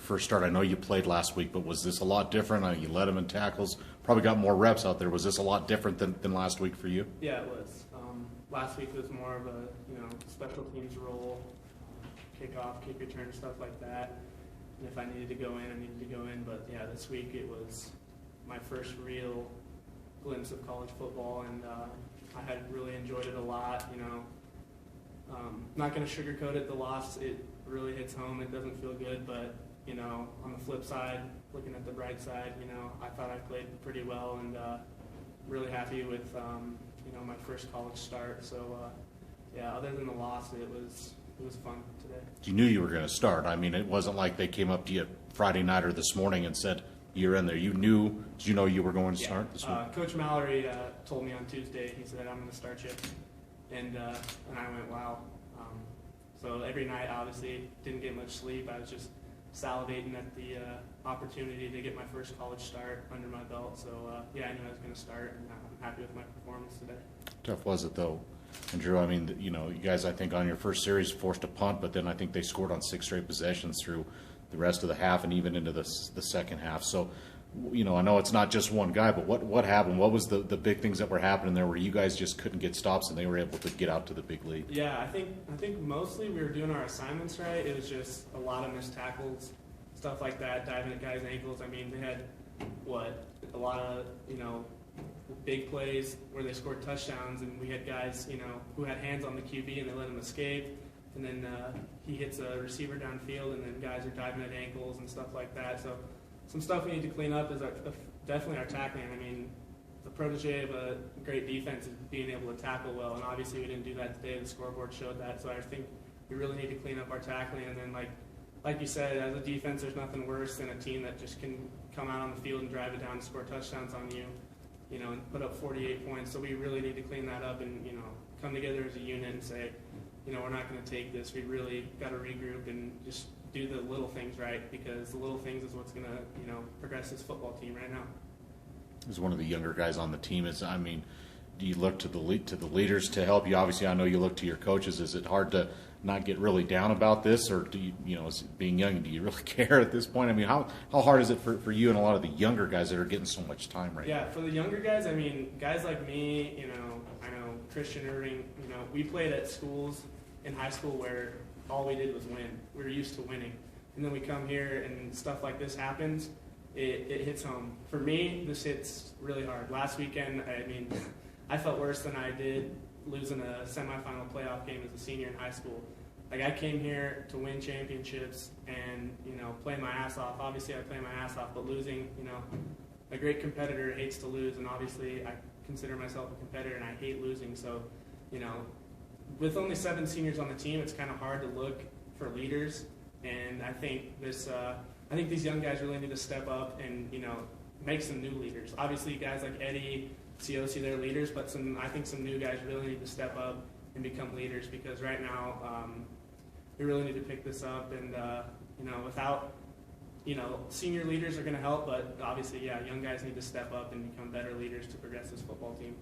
first start? I know you played last week, but was this a lot different? You led them in tackles, probably got more reps out there. Was this a lot different than last week for you? Yeah, it was. Last week was more of a special teams role, kickoff, kick return, stuff like that. And if I needed to go in, I needed to go in. But yeah, this week it was my first real glimpse of college football, and I had really enjoyed it a lot. Not going to sugarcoat it. The loss, it really hits home. It doesn't feel good, but on the flip side, looking at the bright side, I thought I played pretty well, and really happy with my first college start. So yeah, other than the loss, it was fun today. You knew you were going to start. I mean, it wasn't like they came up to you Friday night or this morning and said you're in there. Did you know you were going to start this week? Coach Mallory told me on Tuesday. He said, "I'm going to start you," and I went, "Wow." So every night, obviously, didn't get much sleep. I was just salivating at the opportunity to get my first college start under my belt. So yeah, I knew I was going to start, and I'm happy with my performance today. Tough was it though, Andrew? I mean, you guys, I think on your first series forced a punt, but then I think they scored on 6 straight possessions through the rest of the half and even into the second half. So, I know it's not just one guy, but what happened? What was the big things that were happening there where you guys just couldn't get stops and they were able to get out to the big lead? Yeah, I think mostly we were doing our assignments right. It was just a lot of missed tackles, stuff like that, diving at guys' ankles. I mean, they had a lot of big plays where they scored touchdowns, and we had guys who had hands on the QB and they let him escape, and then he hits a receiver downfield, and then guys are diving at ankles and stuff like that. So some stuff we need to clean up is definitely our tackling. I mean, the protege of a great defense is being able to tackle well, and obviously we didn't do that today. The scoreboard showed that. So I think we really need to clean up our tackling, and then like you said, as a defense, there's nothing worse than a team that just can come out on the field and drive it down and score touchdowns on you, and put up 48 points. So we really need to clean that up and, come together as a unit and say, we're not going to take this. We really got to regroup and just do the little things right, because the little things is what's going to, progress this football team right now. As one of the younger guys on the team, do you look to the leaders to help you? Obviously, I know you look to your coaches. Is it hard to not get really down about this, or do you, being young, do you really care at this point? I mean, how hard is it for you and a lot of the younger guys that are getting so much time right now? Yeah, for the younger guys, I mean, guys like me, I know Christian Irving, we played at schools in high school where all we did was win. We were used to winning. And then we come here and stuff like this happens, it hits home. For me, this hits really hard. Last weekend, I mean, I felt worse than I did losing a semifinal playoff game as a senior in high school. I came here to win championships and, play my ass off. Obviously, I play my ass off, but losing, a great competitor hates to lose, and obviously I consider myself a competitor and I hate losing. So, with only 7 seniors on the team, it's kind of hard to look for leaders, and I think these young guys really need to step up and, make some new leaders. Obviously, guys like Eddie, Ciosi, they're leaders, but I think some new guys really need to step up and become leaders, because right now we really need to pick this up, and without senior leaders are going to help, but obviously, yeah, young guys need to step up and become better leaders to progress this football team.